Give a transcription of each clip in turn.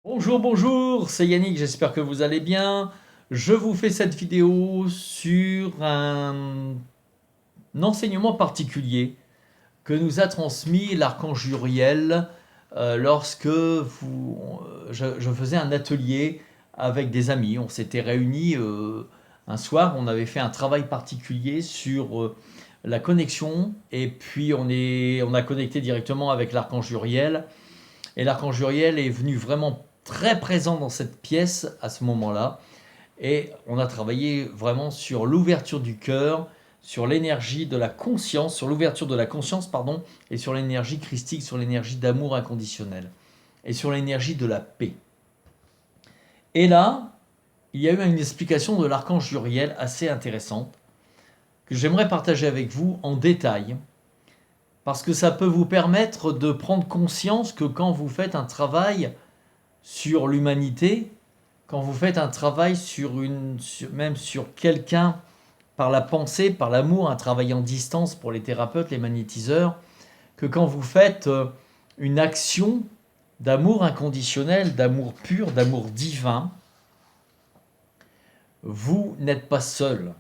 Bonjour, bonjour, c'est Yannick, j'espère que vous allez bien. Je vous fais cette vidéo sur un enseignement particulier que nous a transmis l'archange Uriel lorsque je faisais un atelier avec des amis. On s'était réunis un soir, on avait fait un travail particulier sur la connexion et puis on a connecté directement avec l'archange Uriel. Et l'archange Uriel est venu vraiment très présent dans cette pièce à ce moment-là. Et on a travaillé vraiment sur l'ouverture du cœur, sur l'énergie de la conscience, sur l'ouverture de la conscience, pardon, et sur l'énergie christique, sur l'énergie d'amour inconditionnel, et sur l'énergie de la paix. Et là, il y a eu une explication de l'archange Uriel assez intéressante, que j'aimerais partager avec vous en détail, parce que ça peut vous permettre de prendre conscience que quand vous faites un travail sur l'humanité, quand vous faites un travail même sur quelqu'un par la pensée, par l'amour, un travail en distance pour les thérapeutes, les magnétiseurs, que quand vous faites une action d'amour inconditionnel, d'amour pur, d'amour divin, vous n'êtes pas seul,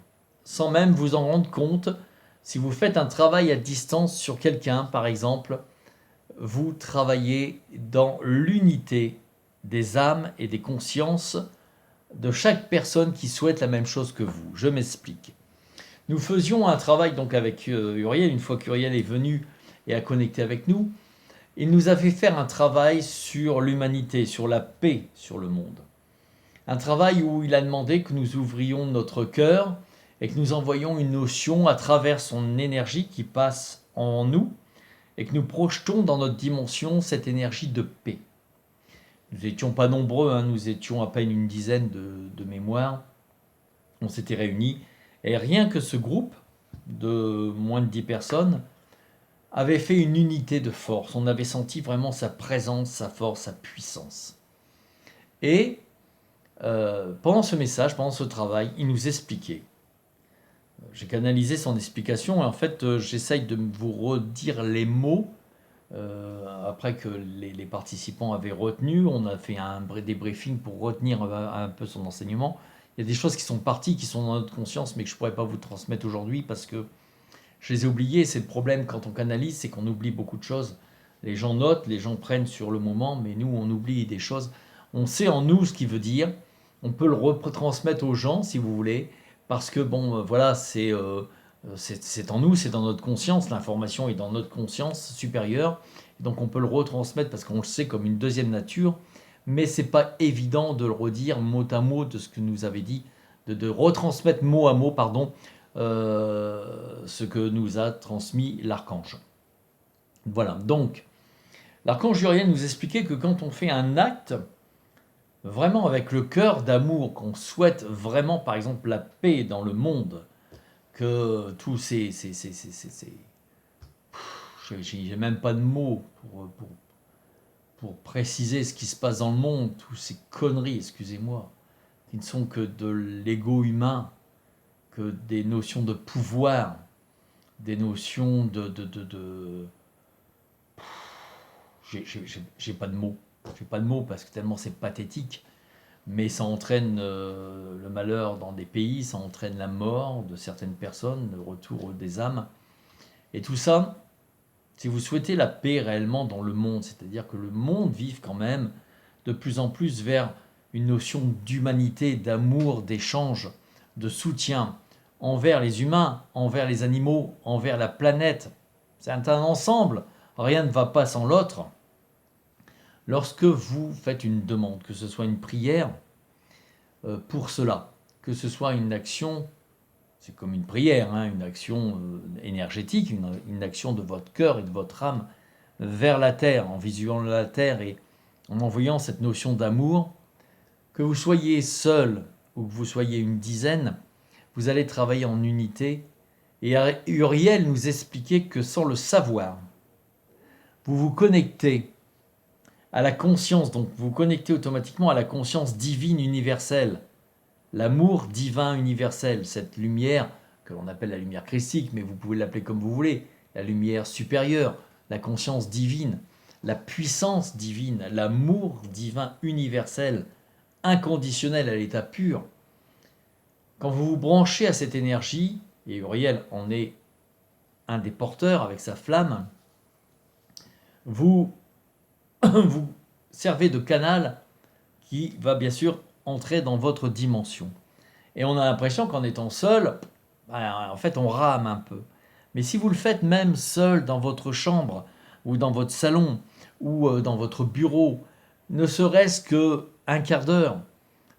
sans même vous en rendre compte. Si vous faites un travail à distance sur quelqu'un, par exemple, vous travaillez dans l'unité des âmes et des consciences de chaque personne qui souhaite la même chose que vous. Je m'explique. Nous faisions un travail donc avec Uriel, une fois qu'Uriel est venu et a connecté avec nous, il nous a fait faire un travail sur l'humanité, sur la paix sur le monde. Un travail où il a demandé que nous ouvrions notre cœur et que nous envoyions une notion à travers son énergie qui passe en nous et que nous projetons dans notre dimension cette énergie de paix. Nous n'étions pas nombreux, hein, nous étions à peine une dizaine de mémoires. On s'était réunis et rien que ce groupe de moins de 10 personnes avait fait une unité de force. On avait senti vraiment sa présence, sa force, sa puissance. Et pendant ce message, pendant ce travail, il nous expliquait. J'ai canalisé son explication et en fait, j'essaye de vous redire les mots après que les participants avaient retenu. On a fait un débriefing pour retenir un peu son enseignement. Il y a des choses qui sont parties, qui sont dans notre conscience, mais que je ne pourrais pas vous transmettre aujourd'hui parce que je les ai oubliées. C'est le problème quand on canalise, c'est qu'on oublie beaucoup de choses. Les gens notent, les gens prennent sur le moment, mais nous, on oublie des choses. On sait en nous ce qu'il veut dire. On peut le retransmettre aux gens, si vous voulez, parce que, bon, voilà, c'est en nous, c'est dans notre conscience. L'information est dans notre conscience supérieure. Donc, on peut le retransmettre parce qu'on le sait comme une deuxième nature. Mais c'est pas évident de le redire mot à mot de ce que nous avait dit, de retransmettre mot à mot, pardon, ce que nous a transmis l'archange. Voilà, donc l'archange Uriel nous expliquait que quand on fait un acte, vraiment avec le cœur d'amour, qu'on souhaite vraiment par exemple la paix dans le monde, que tous j'ai même pas de mots pour préciser ce qui se passe dans le monde, toutes ces conneries, excusez-moi, qui ne sont que de l'ego humain, que des notions de pouvoir, des notions de j'ai pas de mots. J'ai pas de mots parce que tellement c'est pathétique. Mais ça entraîne le malheur dans des pays, ça entraîne la mort de certaines personnes, le retour des âmes. Et tout ça, si vous souhaitez la paix réellement dans le monde, c'est-à-dire que le monde vive quand même de plus en plus vers une notion d'humanité, d'amour, d'échange, de soutien envers les humains, envers les animaux, envers la planète. C'est un ensemble, rien ne va pas sans l'autre. Lorsque vous faites une demande, que ce soit une prière pour cela, que ce soit une action, c'est comme une prière, hein, une action énergétique, une action de votre cœur et de votre âme vers la terre, en visualisant la terre et en envoyant cette notion d'amour, que vous soyez seul ou que vous soyez une dizaine, vous allez travailler en unité. Et Uriel nous expliquait que sans le savoir, vous vous connectez à la conscience, donc vous vous connectez automatiquement à la conscience divine universelle, l'amour divin universel, cette lumière que l'on appelle la lumière christique, mais vous pouvez l'appeler comme vous voulez, la lumière supérieure, la conscience divine, la puissance divine, l'amour divin universel, inconditionnel à l'état pur. Quand vous vous branchez à cette énergie, et Uriel en est un des porteurs avec sa flamme, vous vous servez de canal qui va bien sûr entrer dans votre dimension. Et on a l'impression qu'en étant seul, en fait on rame un peu. Mais si vous le faites même seul dans votre chambre, ou dans votre salon, ou dans votre bureau, ne serait-ce qu'un quart d'heure,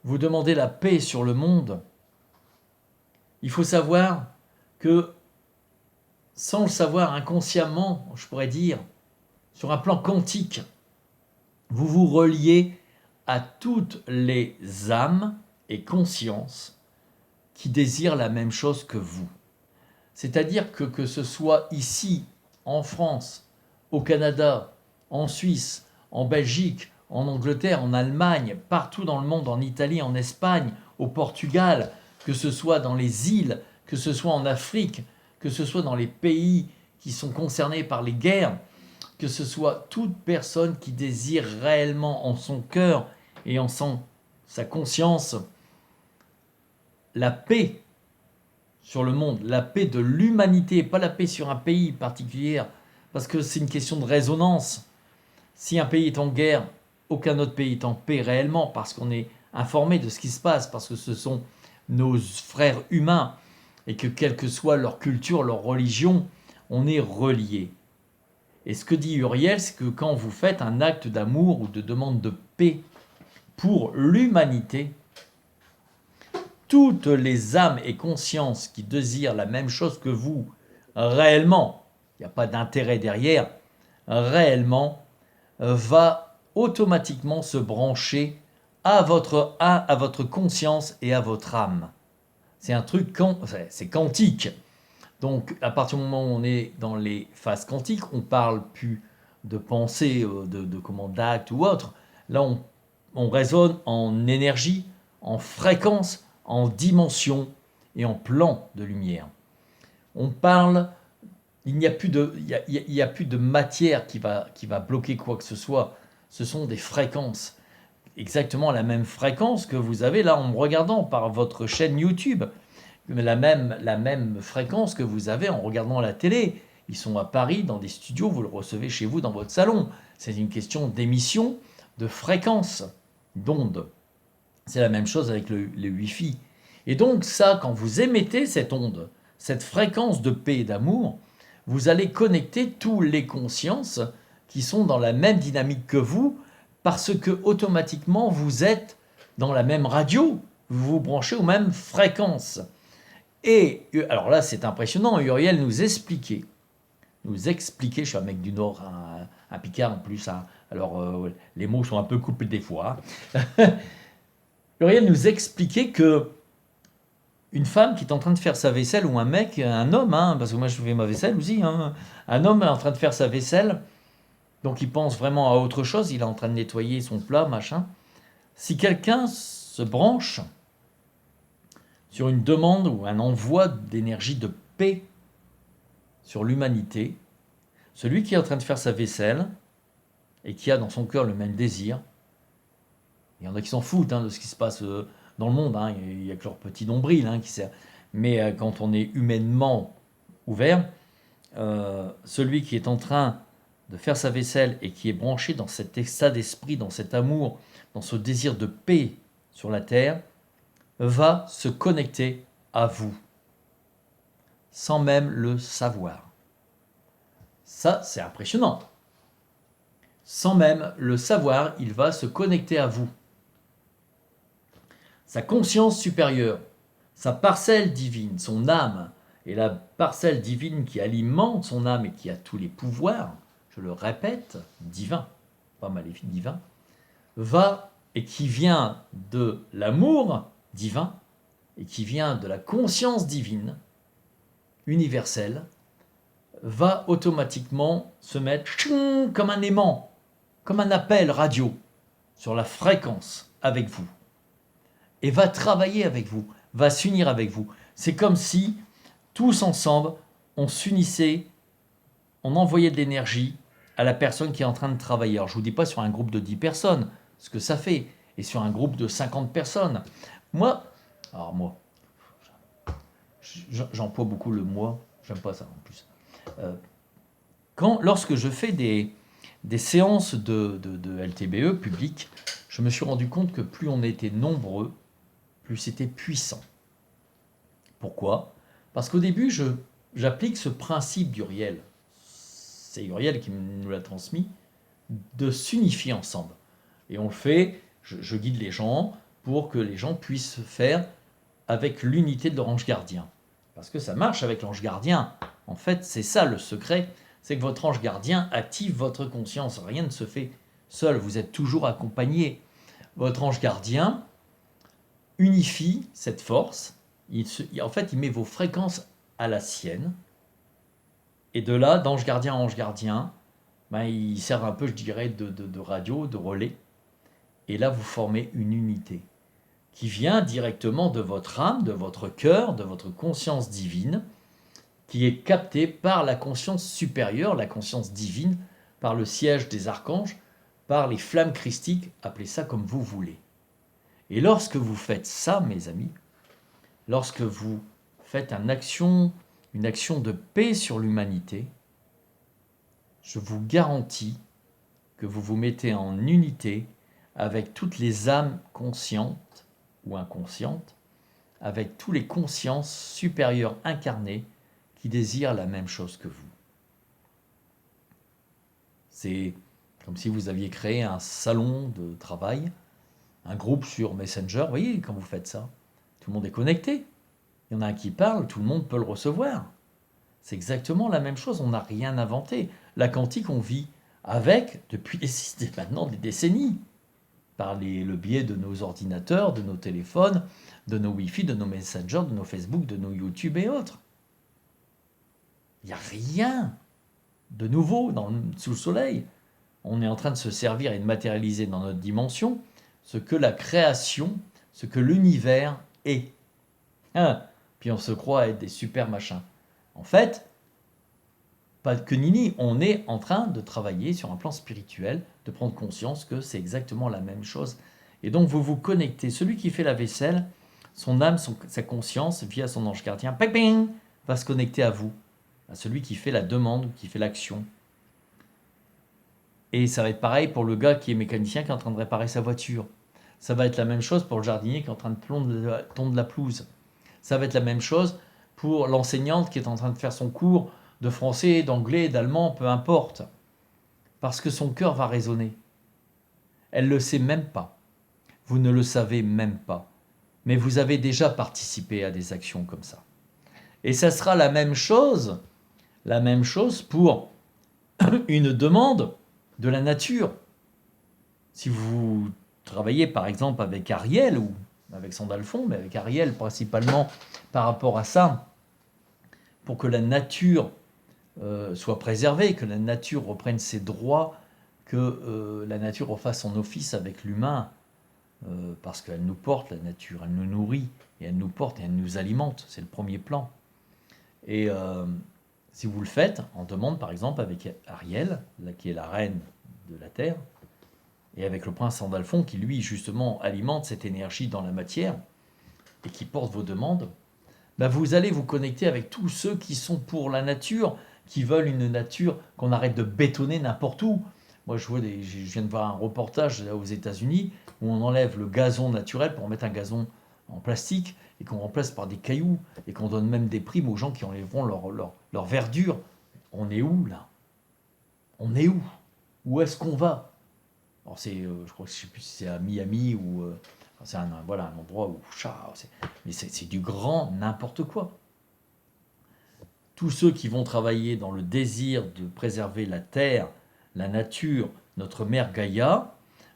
vous demandez la paix sur le monde, il faut savoir que, sans le savoir inconsciemment, je pourrais dire, sur un plan quantique, vous vous reliez à toutes les âmes et consciences qui désirent la même chose que vous. C'est-à-dire que ce soit ici, en France, au Canada, en Suisse, en Belgique, en Angleterre, en Allemagne, partout dans le monde, en Italie, en Espagne, au Portugal, que ce soit dans les îles, que ce soit en Afrique, que ce soit dans les pays qui sont concernés par les guerres, que ce soit toute personne qui désire réellement en son cœur et en sa conscience la paix sur le monde, la paix de l'humanité, pas la paix sur un pays particulier, parce que c'est une question de résonance. Si un pays est en guerre, aucun autre pays est en paix réellement, parce qu'on est informé de ce qui se passe, parce que ce sont nos frères humains, et que quelle que soit leur culture, leur religion, on est reliés. Et ce que dit Uriel, c'est que quand vous faites un acte d'amour ou de demande de paix pour l'humanité, toutes les âmes et consciences qui désirent la même chose que vous, réellement, il n'y a pas d'intérêt derrière, réellement, va automatiquement se brancher à votre conscience et à votre âme. C'est un truc, c'est quantique. Donc, à partir du moment où on est dans les phases quantiques, on ne parle plus de pensée, d'acte ou autre. Là, on résonne en énergie, en fréquence, en dimension et en plan de lumière. On parle, il n'y a plus de matière qui va bloquer quoi que ce soit. Ce sont des fréquences. Exactement la même fréquence que vous avez là en me regardant par votre chaîne YouTube. La même fréquence que vous avez en regardant la télé. Ils sont à Paris dans des studios, vous le recevez chez vous dans votre salon. C'est une question d'émission, de fréquence, d'onde. C'est la même chose avec le Wi-Fi. Et donc ça, quand vous émettez cette onde, cette fréquence de paix et d'amour, vous allez connecter toutes les consciences qui sont dans la même dynamique que vous, parce que automatiquement vous êtes dans la même radio, vous vous branchez aux mêmes fréquences. Et alors là, c'est impressionnant, Uriel nous expliquait, je suis un mec du Nord, un Picard en plus, alors les mots sont un peu coupés des fois. Uriel nous expliquait que une femme qui est en train de faire sa vaisselle, ou un mec, un homme, parce que moi je fais ma vaisselle aussi, un homme est en train de faire sa vaisselle, donc il pense vraiment à autre chose, il est en train de nettoyer son plat, machin. Si quelqu'un se branche sur une demande ou un envoi d'énergie de paix sur l'humanité, celui qui est en train de faire sa vaisselle et qui a dans son cœur le même désir, il y en a qui s'en foutent de ce qui se passe dans le monde, il n'y a que leur petit nombril qui sert. Mais quand on est humainement ouvert, celui qui est en train de faire sa vaisselle et qui est branché dans cet état d'esprit, dans cet amour, dans ce désir de paix sur la terre, va se connecter à vous, sans même le savoir. Ça, c'est impressionnant. Sans même le savoir, il va se connecter à vous. Sa conscience supérieure, sa parcelle divine, son âme, et la parcelle divine qui alimente son âme et qui a tous les pouvoirs, je le répète, divin, pas maléfique, divin, va, et qui vient de l'amour divin, et qui vient de la conscience divine, universelle, va automatiquement se mettre comme un aimant, comme un appel radio, sur la fréquence avec vous. Et va travailler avec vous, va s'unir avec vous. C'est comme si, tous ensemble, on s'unissait, on envoyait de l'énergie, à la personne qui est en train de travailler. Alors, je ne vous dis pas sur un groupe de 10 personnes ce que ça fait, et sur un groupe de 50 personnes. Moi, alors moi, j'emploie beaucoup le moi, j'aime pas ça en plus. Lorsque je fais des séances de LTBE publiques, je me suis rendu compte que plus on était nombreux, plus c'était puissant. Pourquoi? Parce qu'au début, j'applique ce principe d'Uriel. C'est Uriel qui nous l'a transmis, de s'unifier ensemble. Et on le fait, je guide les gens pour que les gens puissent faire avec l'unité de leur ange gardien. Parce que ça marche avec l'ange gardien. En fait, c'est ça le secret, c'est que votre ange gardien active votre conscience. Rien ne se fait seul, vous êtes toujours accompagné. Votre ange gardien unifie cette force. En fait, il met vos fréquences à la sienne. Et de là, d'ange gardien à ange gardien, ben, il sert un peu, je dirais, de radio, de relais. Et là, vous formez une unité qui vient directement de votre âme, de votre cœur, de votre conscience divine, qui est captée par la conscience supérieure, la conscience divine, par le siège des archanges, par les flammes christiques, appelez ça comme vous voulez. Et lorsque vous faites ça, mes amis, lorsque vous faites une action de paix sur l'humanité, je vous garantis que vous vous mettez en unité avec toutes les âmes conscientes ou inconscientes, avec tous les consciences supérieures incarnées qui désirent la même chose que vous. C'est comme si vous aviez créé un salon de travail, un groupe sur Messenger. Vous voyez, quand vous faites ça, tout le monde est connecté. Il y en a un qui parle, tout le monde peut le recevoir. C'est exactement la même chose, on n'a rien inventé. La quantique, on vit avec depuis maintenant des décennies, par le biais de nos ordinateurs, de nos téléphones, de nos Wi-Fi, de nos Messenger, de nos Facebook, de nos YouTube et autres. Il n'y a rien de nouveau sous le soleil. On est en train de se servir et de matérialiser dans notre dimension ce que la création, ce que l'univers est. Hein, puis on se croit être des super machins. En fait, pas que nini, on est en train de travailler sur un plan spirituel, de prendre conscience que c'est exactement la même chose. Et donc vous vous connectez. Celui qui fait la vaisselle, son âme, sa conscience, via son ange gardien, ping, ping, va se connecter à vous, à celui qui fait la demande, qui fait l'action. Et ça va être pareil pour le gars qui est mécanicien, qui est en train de réparer sa voiture. Ça va être la même chose pour le jardinier qui est en train de tondre la pelouse. Ça va être la même chose pour l'enseignante qui est en train de faire son cours de français, d'anglais, d'allemand, peu importe. Parce que son cœur va résonner. Elle ne le sait même pas. Vous ne le savez même pas. Mais vous avez déjà participé à des actions comme ça. Et ça sera la même chose pour une demande de la nature. Si vous travaillez par exemple avec Ariel ou avec Sandalphon, mais avec Ariel principalement par rapport à ça, pour que la nature soit préservée, que la nature reprenne ses droits, que la nature refasse son office avec l'humain, parce qu'elle nous porte, la nature, elle nous nourrit, et elle nous porte et elle nous alimente, c'est le premier plan. Et si vous le faites, on demande par exemple avec Ariel, qui est la reine de la Terre, et avec le prince Sandalphon, qui lui justement alimente cette énergie dans la matière, et qui porte vos demandes, ben vous allez vous connecter avec tous ceux qui sont pour la nature, qui veulent une nature qu'on arrête de bétonner n'importe où. Moi, je viens de voir un reportage aux États-Unis où on enlève le gazon naturel pour mettre un gazon en plastique et qu'on remplace par des cailloux et qu'on donne même des primes aux gens qui enlèveront leur verdure. On est où là? On est où? Où est-ce qu'on va? Alors je crois que je sais plus si c'est à Miami ou c'est un endroit où mais c'est du grand n'importe quoi. Tous ceux qui vont travailler dans le désir de préserver la terre, la nature, notre mère Gaïa,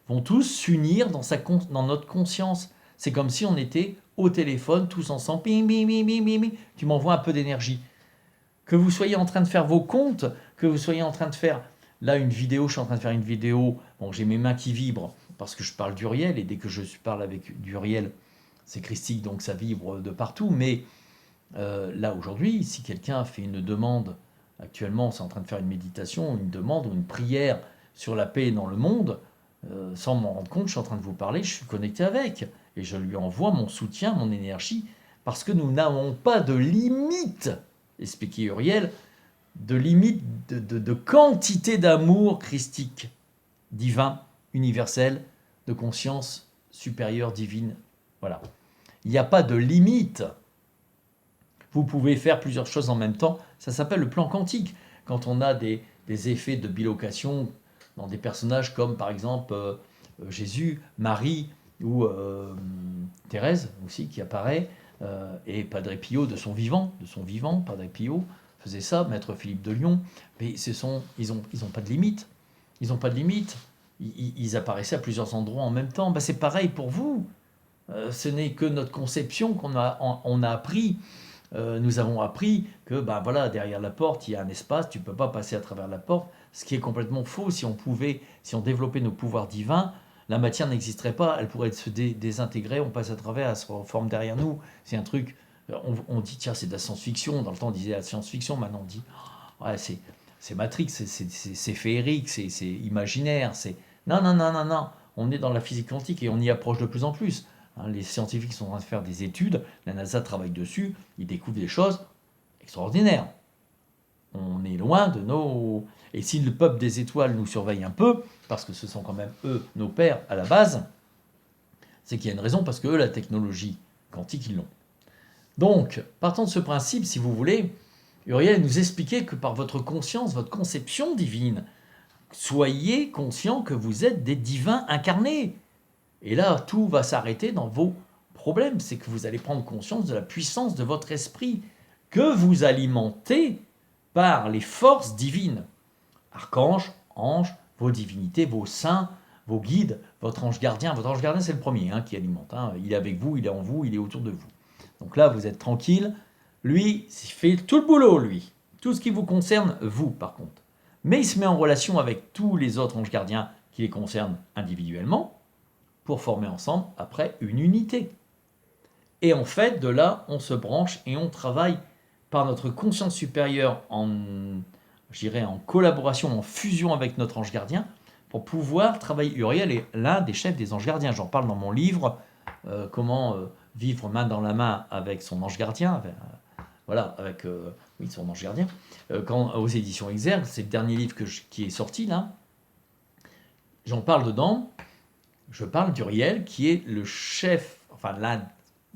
vont tous s'unir dans notre conscience. C'est comme si on était au téléphone, tous ensemble, bim, bim, bim, bim, bim, tu m'envoies un peu d'énergie. Que vous soyez en train de faire vos comptes, que vous soyez en train de faire, là une vidéo, je suis en train de faire une vidéo, bon j'ai mes mains qui vibrent, parce que je parle d'Uriel, et dès que je parle avec d'Uriel, c'est christique, donc ça vibre de partout, mais là aujourd'hui, si quelqu'un fait une demande Actuellement, c'est en train de faire une méditation, une demande ou une prière sur la paix dans le monde. Sans m'en rendre compte, je suis en train de vous parler, je suis connecté avec. Et je lui envoie mon soutien, mon énergie, parce que nous n'avons pas de limite, expliquait Uriel, de limite de quantité d'amour christique, divin, universel, de conscience supérieure, divine. Voilà. Il n'y a pas de limite. Vous pouvez faire plusieurs choses en même temps. Ça s'appelle le plan quantique. Quand on a des effets de bilocation dans des personnages comme par exemple Jésus, Marie ou Thérèse aussi qui apparaît, et Padre Pio de son vivant, Padre Pio faisait ça, Maître Philippe de Lyon. Mais ils ont pas de limite. Ils n'ont pas de limite. Ils apparaissaient à plusieurs endroits en même temps. Ben, c'est pareil pour vous. Ce n'est que notre conception on a appris. Nous avons appris que ben voilà, derrière la porte, il y a un espace, tu ne peux pas passer à travers la porte, ce qui est complètement faux. Si on développait nos pouvoirs divins, la matière n'existerait pas, elle pourrait se désintégrer, on passe à travers, elle se reforme derrière nous. C'est un truc, on dit tiens, c'est de la science-fiction. Dans le temps, on disait la science-fiction, maintenant on dit ouais, c'est Matrix, c'est féerique, c'est imaginaire. Non, non, non, non, non. On est dans la physique quantique et on y approche de plus en plus. Les scientifiques sont en train de faire des études, la NASA travaille dessus, ils découvrent des choses extraordinaires. On est loin de nos... Et si le peuple des étoiles nous surveille un peu, parce que ce sont quand même eux, nos pères, à la base, c'est qu'il y a une raison, parce que eux, la technologie quantique, ils l'ont. Donc, partant de ce principe, si vous voulez, Uriel nous expliquait que par votre conscience, votre conception divine, soyez conscient que vous êtes des divins incarnés. Et là, tout va s'arrêter dans vos problèmes. C'est que vous allez prendre conscience de la puissance de votre esprit, que vous alimentez par les forces divines. Archanges, anges, vos divinités, vos saints, vos guides, votre ange gardien. Votre ange gardien, c'est le premier qui alimente. Il est avec vous, il est en vous, il est autour de vous. Donc là, vous êtes tranquille. Lui, il fait tout le boulot, lui. Tout ce qui vous concerne, vous, par contre. Mais il se met en relation avec tous les autres anges gardiens qui les concernent individuellement, pour former ensemble, après, une unité. Et en fait, de là, on se branche et on travaille par notre conscience supérieure en collaboration, en fusion avec notre ange gardien, pour pouvoir travailler. Uriel est l'un des chefs des anges gardiens. J'en parle dans mon livre, comment vivre main dans la main avec son ange gardien, avec son ange gardien, aux éditions Exergue, c'est le dernier livre qui est sorti là. J'en parle dedans. Je parle d'Uriel qui est le chef, il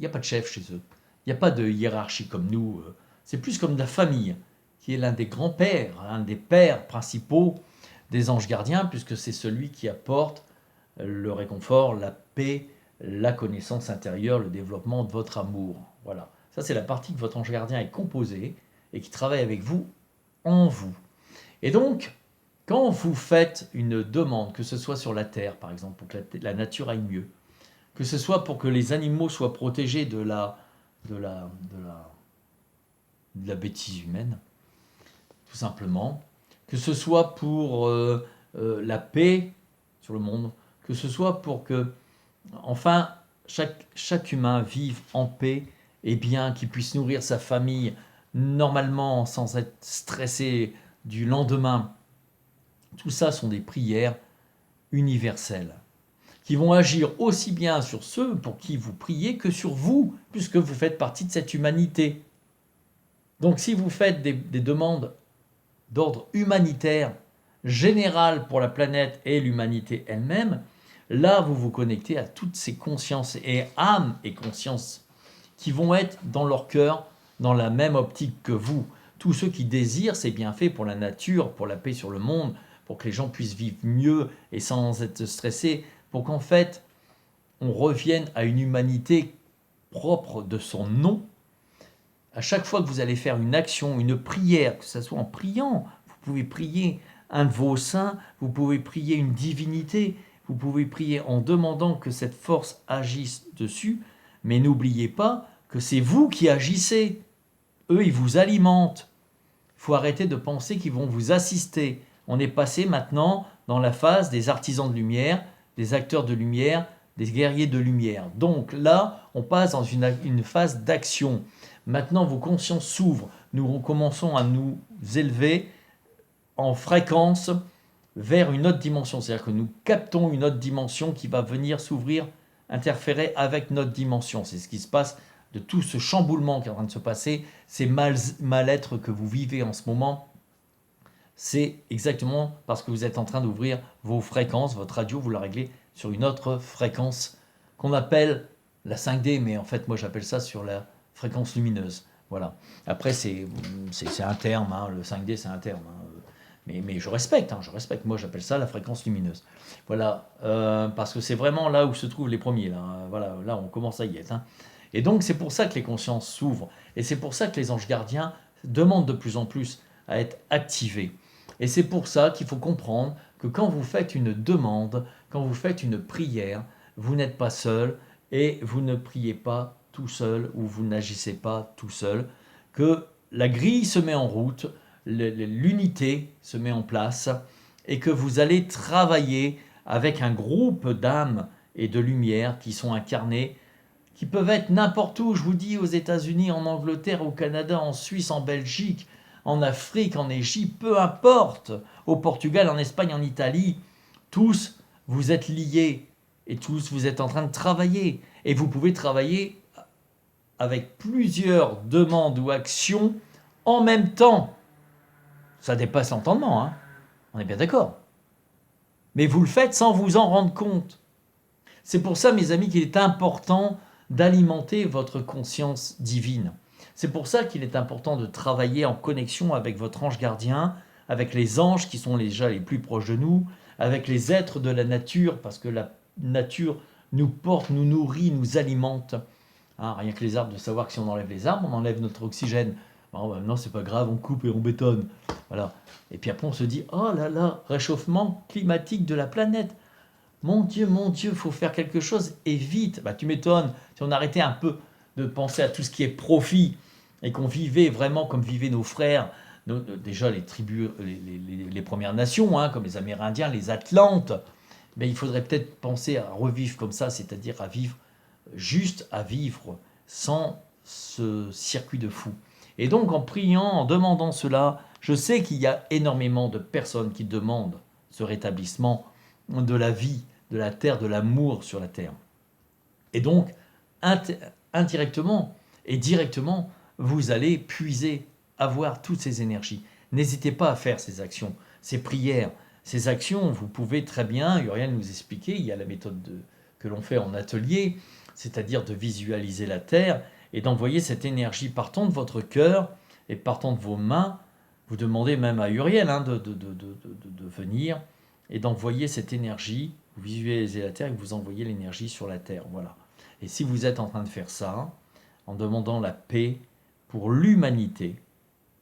n'y a pas de chef chez eux, il n'y a pas de hiérarchie comme nous, c'est plus comme de la famille, qui est l'un des grands-pères, l'un des pères principaux des anges gardiens, puisque c'est celui qui apporte le réconfort, la paix, la connaissance intérieure, le développement de votre amour. Voilà, ça c'est la partie que votre ange gardien est composé et qui travaille avec vous, en vous. Et donc, quand vous faites une demande, que ce soit sur la Terre, par exemple, pour que la nature aille mieux, que ce soit pour que les animaux soient protégés de la bêtise humaine, tout simplement, que ce soit pour la paix sur le monde, que ce soit pour que, enfin, chaque humain vive en paix et bien, qu'il puisse nourrir sa famille normalement sans être stressé du lendemain. Tout ça sont des prières universelles qui vont agir aussi bien sur ceux pour qui vous priez que sur vous, puisque vous faites partie de cette humanité. Donc si vous faites des demandes d'ordre humanitaire, général pour la planète et l'humanité elle-même, là vous vous connectez à toutes ces consciences et âmes et consciences qui vont être dans leur cœur, dans la même optique que vous. Tous ceux qui désirent ces bienfaits pour la nature, pour la paix sur le monde, pour que les gens puissent vivre mieux et sans être stressés, pour qu'en fait, on revienne à une humanité propre de son nom. À chaque fois que vous allez faire une action, une prière, que ce soit en priant, vous pouvez prier un de vos saints, vous pouvez prier une divinité, vous pouvez prier en demandant que cette force agisse dessus, mais n'oubliez pas que c'est vous qui agissez. Eux, ils vous alimentent. Il faut arrêter de penser qu'ils vont vous assister. On est passé maintenant dans la phase des artisans de lumière, des acteurs de lumière, des guerriers de lumière. Donc là, on passe dans une phase d'action. Maintenant, vos consciences s'ouvrent. nous commençons à nous élever en fréquence vers une autre dimension. C'est-à-dire que nous captons une autre dimension qui va venir s'ouvrir, interférer avec notre dimension. C'est ce qui se passe de tout ce chamboulement qui est en train de se passer, ces mal-être que vous vivez en ce moment. C'est exactement parce que vous êtes en train d'ouvrir vos fréquences, votre radio, vous la réglez sur une autre fréquence qu'on appelle la 5D, mais en fait, moi, j'appelle ça sur la fréquence lumineuse. Voilà. Après, c'est un terme, hein, le 5D, c'est un terme. Hein. Mais je respecte, moi j'appelle ça la fréquence lumineuse. Voilà, parce que c'est vraiment là où se trouvent les premiers. Là, hein. Voilà, là on commence à y être. Hein. Et donc c'est pour ça que les consciences s'ouvrent. Et c'est pour ça que les anges gardiens demandent de plus en plus à être activés. Et c'est pour ça qu'il faut comprendre que quand vous faites une demande, quand vous faites une prière, vous n'êtes pas seul et vous ne priez pas tout seul ou vous n'agissez pas tout seul, que la grille se met en route, l'unité se met en place et que vous allez travailler avec un groupe d'âmes et de lumière qui sont incarnées, qui peuvent être n'importe où, je vous dis, aux États-Unis, en Angleterre, au Canada, en Suisse, en Belgique, en Afrique, en Égypte, peu importe, au Portugal, en Espagne, en Italie, tous vous êtes liés et tous vous êtes en train de travailler. Et vous pouvez travailler avec plusieurs demandes ou actions en même temps. Ça dépasse l'entendement, hein. On est bien d'accord. Mais vous le faites sans vous en rendre compte. C'est pour ça, mes amis, qu'il est important d'alimenter votre conscience divine. C'est pour ça qu'il est important de travailler en connexion avec votre ange gardien, avec les anges qui sont déjà les plus proches de nous, avec les êtres de la nature, parce que la nature nous porte, nous nourrit, nous alimente. Hein, rien que les arbres, de savoir que si on enlève les arbres, on enlève notre oxygène. Bon, non, c'est pas grave, on coupe et on bétonne. Voilà. Et puis après, on se dit, oh là là, réchauffement climatique de la planète. Mon Dieu, il faut faire quelque chose et vite. Bah, tu m'étonnes, si on arrêtait un peu de penser à tout ce qui est profit et qu'on vivait vraiment comme vivaient nos frères, déjà les tribus, les Premières Nations, hein, comme les Amérindiens, les Atlantes, mais il faudrait peut-être penser à revivre comme ça, c'est-à-dire à vivre juste, à vivre sans ce circuit de fou. Et donc en priant, en demandant cela, je sais qu'il y a énormément de personnes qui demandent ce rétablissement de la vie, de la terre, de l'amour sur la terre. Et donc, indirectement et directement, vous allez puiser, avoir toutes ces énergies. N'hésitez pas à faire ces actions, ces prières, ces actions. Vous pouvez très bien, Uriel nous expliquer, il y a la méthode que l'on fait en atelier, c'est-à-dire de visualiser la terre et d'envoyer cette énergie partant de votre cœur et partant de vos mains. Vous demandez même à Uriel hein, de venir et d'envoyer cette énergie. Vous visualisez la terre et vous envoyez l'énergie sur la terre. Voilà. Et si vous êtes en train de faire ça, en demandant la paix pour l'humanité,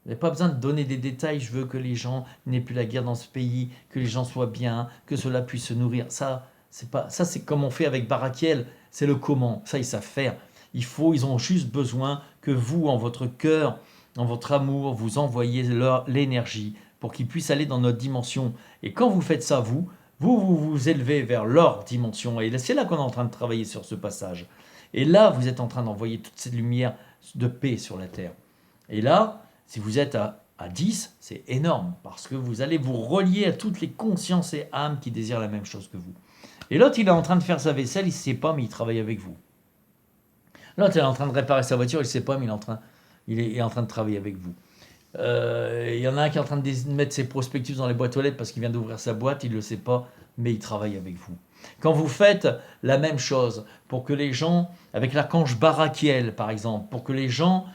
vous n'avez pas besoin de donner des détails. Je veux que les gens n'aient plus la guerre dans ce pays, que les gens soient bien, que cela puisse se nourrir. Ça, c'est comme on fait avec Barakiel. C'est le comment. Ça, ils savent faire. Ils ont juste besoin que vous, en votre cœur, en votre amour, vous envoyez l'énergie pour qu'ils puissent aller dans notre dimension. Et quand vous faites ça, vous élevez vers leur dimension. Et c'est là qu'on est en train de travailler sur ce passage. Et là, vous êtes en train d'envoyer toute cette lumière de paix sur la terre. Et là, si vous êtes à 10, c'est énorme, parce que vous allez vous relier à toutes les consciences et âmes qui désirent la même chose que vous. Et l'autre, il est en train de faire sa vaisselle, il ne sait pas, mais il travaille avec vous. L'autre, il est en train de réparer sa voiture, il ne sait pas, mais il est en train de travailler avec vous. Il y en a un qui est en train de mettre ses prospectus dans les boîtes aux lettres parce qu'il vient d'ouvrir sa boîte, il ne le sait pas, mais il travaille avec vous. Quand vous faites la même chose pour que les gens, avec l'archange Barakiel par exemple, pour que les gens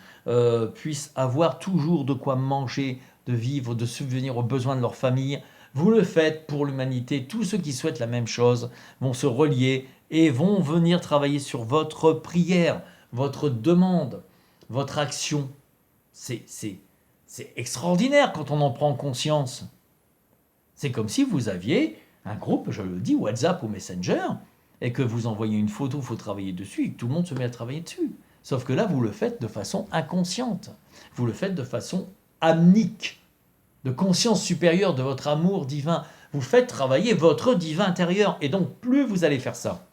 puissent avoir toujours de quoi manger, de vivre, de subvenir aux besoins de leur famille, vous le faites pour l'humanité. Tous ceux qui souhaitent la même chose vont se relier et vont venir travailler sur votre prière, votre demande, votre action. C'est extraordinaire quand on en prend conscience. C'est comme si vous aviez un groupe, je le dis, WhatsApp ou Messenger, et que vous envoyez une photo, il faut travailler dessus, et que tout le monde se met à travailler dessus. Sauf que là, vous le faites de façon inconsciente. Vous le faites de façon amnique, de conscience supérieure de votre amour divin. Vous faites travailler votre divin intérieur. Et donc, plus vous allez faire ça,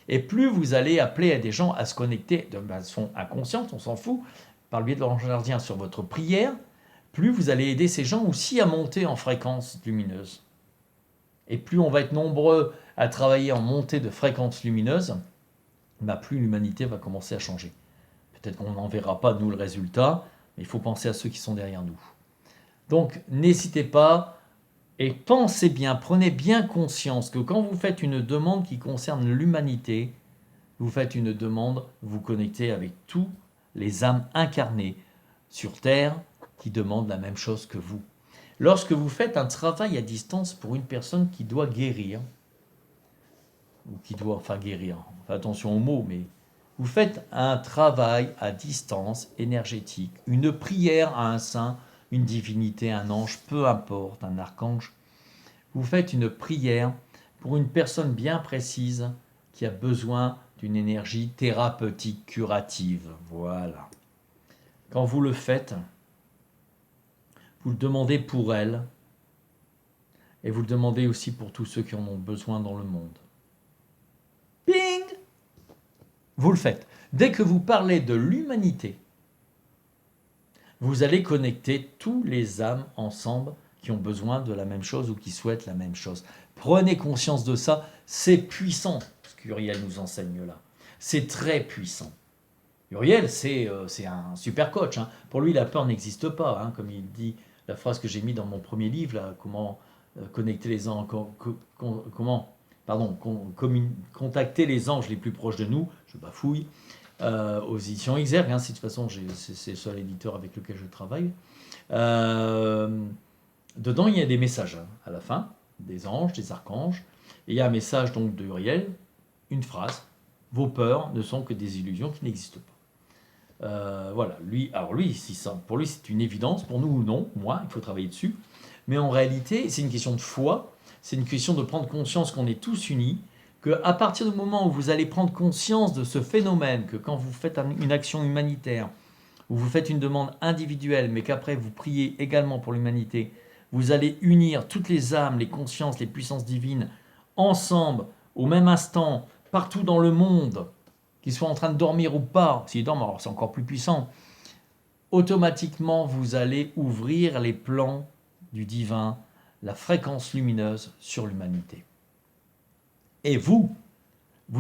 et plus vous allez appeler à des gens à se connecter de façon inconsciente, on s'en fout, par le biais de l'ange gardien sur votre prière, plus vous allez aider ces gens aussi à monter en fréquence lumineuse. Et plus on va être nombreux à travailler en montée de fréquence lumineuse, plus l'humanité va commencer à changer. Peut-être qu'on n'en verra pas, nous, le résultat, mais il faut penser à ceux qui sont derrière nous. Donc, n'hésitez pas et pensez bien, prenez bien conscience que quand vous faites une demande qui concerne l'humanité, vous faites une demande, vous connectez avec tous les âmes incarnées sur Terre qui demandent la même chose que vous. Lorsque vous faites un travail à distance pour une personne qui doit guérir, ou qui doit, guérir, faites attention aux mots, mais vous faites un travail à distance énergétique, une prière à un saint, une divinité, un ange, peu importe, un archange. Vous faites une prière pour une personne bien précise qui a besoin d'une énergie thérapeutique curative. Voilà. Quand vous le faites, vous le demandez pour elle et vous le demandez aussi pour tous ceux qui en ont besoin dans le monde. Ping! Vous le faites. Dès que vous parlez de l'humanité, vous allez connecter tous les âmes ensemble qui ont besoin de la même chose ou qui souhaitent la même chose. Prenez conscience de ça, c'est puissant ce qu'Uriel nous enseigne là. C'est très puissant. Uriel, c'est un super coach. Hein. Pour lui, la peur n'existe pas. Hein. Comme il dit, la phrase que j'ai mise dans mon premier livre, là, comment connecter les anges, contacter les anges les plus proches de nous, je bafouille, aux éditions Exergue, hein, de toute façon c'est le seul éditeur avec lequel je travaille. Dedans il y a des messages hein, à la fin, des anges, des archanges, et il y a un message donc de Uriel, une phrase, vos peurs ne sont que des illusions qui n'existent pas. Voilà, pour lui c'est une évidence, pour nous non, moi il faut travailler dessus, mais en réalité c'est une question de foi, c'est une question de prendre conscience qu'on est tous unis, qu'à partir du moment où vous allez prendre conscience de ce phénomène, que quand vous faites une action humanitaire, ou vous faites une demande individuelle, mais qu'après vous priez également pour l'humanité, vous allez unir toutes les âmes, les consciences, les puissances divines, ensemble, au même instant, partout dans le monde, qu'ils soient en train de dormir ou pas, s'ils dorment, alors c'est encore plus puissant, automatiquement vous allez ouvrir les plans du divin, la fréquence lumineuse sur l'humanité. Et vous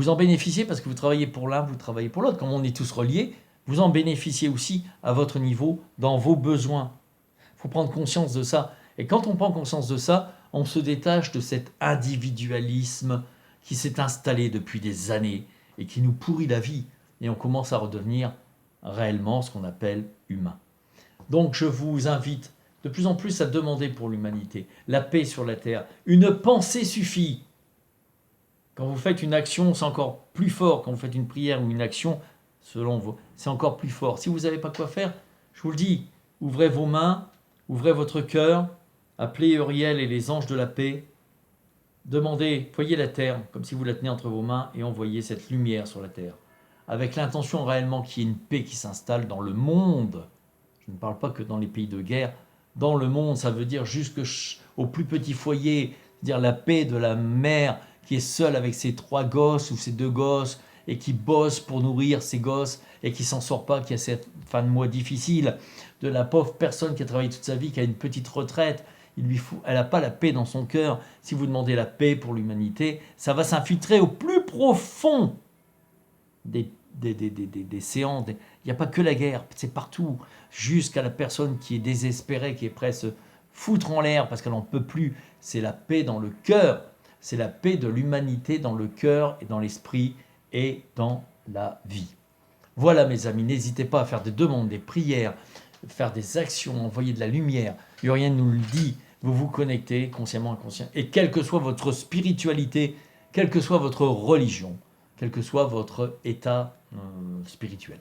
en bénéficiez parce que vous travaillez pour l'un, vous travaillez pour l'autre. Comme on est tous reliés, vous en bénéficiez aussi à votre niveau, dans vos besoins. Il faut prendre conscience de ça. Et quand on prend conscience de ça, on se détache de cet individualisme qui s'est installé depuis des années et qui nous pourrit la vie. Et on commence à redevenir réellement ce qu'on appelle humain. Donc je vous invite de plus en plus à demander pour l'humanité, la paix sur la terre. Une pensée suffit. Quand vous faites une action, c'est encore plus fort. Quand vous faites une prière ou une action, selon vous, c'est encore plus fort. Si vous n'avez pas quoi faire, je vous le dis, ouvrez vos mains, ouvrez votre cœur, appelez Uriel et les anges de la paix. Demandez, voyez la terre, comme si vous la tenez entre vos mains, et envoyez cette lumière sur la terre. Avec l'intention réellement qu'il y ait une paix qui s'installe dans le monde. Je ne parle pas que dans les pays de guerre. Dans le monde, ça veut dire jusqu'au plus petit foyer, c'est-à-dire la paix de la mère qui est seule avec ses 3 gosses ou ses 2 gosses et qui bosse pour nourrir ses gosses et qui s'en sort pas, qui a cette fin de mois difficile, de la pauvre personne qui a travaillé toute sa vie, qui a une petite retraite, elle n'a pas la paix dans son cœur. Si vous demandez la paix pour l'humanité, ça va s'infiltrer au plus profond des séances. Il n'y a pas que la guerre, c'est partout, jusqu'à la personne qui est désespérée, qui est prête à se foutre en l'air parce qu'elle n'en peut plus. C'est la paix dans le cœur. C'est la paix de l'humanité dans le cœur et dans l'esprit et dans la vie. Voilà mes amis, n'hésitez pas à faire des demandes, des prières, faire des actions, envoyer de la lumière. Uriel nous le dit, vous vous connectez consciemment, inconsciemment. Et quelle que soit votre spiritualité, quelle que soit votre religion, quel que soit votre état spirituel.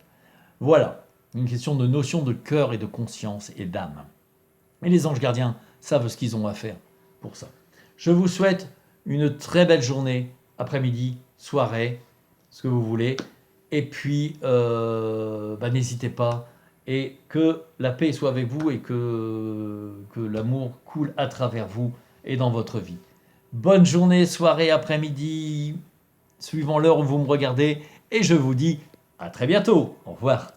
Voilà, une question de notion de cœur et de conscience et d'âme. Et les anges gardiens savent ce qu'ils ont à faire pour ça. Je vous souhaite une très belle journée, après-midi, soirée, ce que vous voulez. Et puis, n'hésitez pas. Et que la paix soit avec vous et que l'amour coule à travers vous et dans votre vie. Bonne journée, soirée, après-midi, suivant l'heure où vous me regardez. Et je vous dis à très bientôt. Au revoir.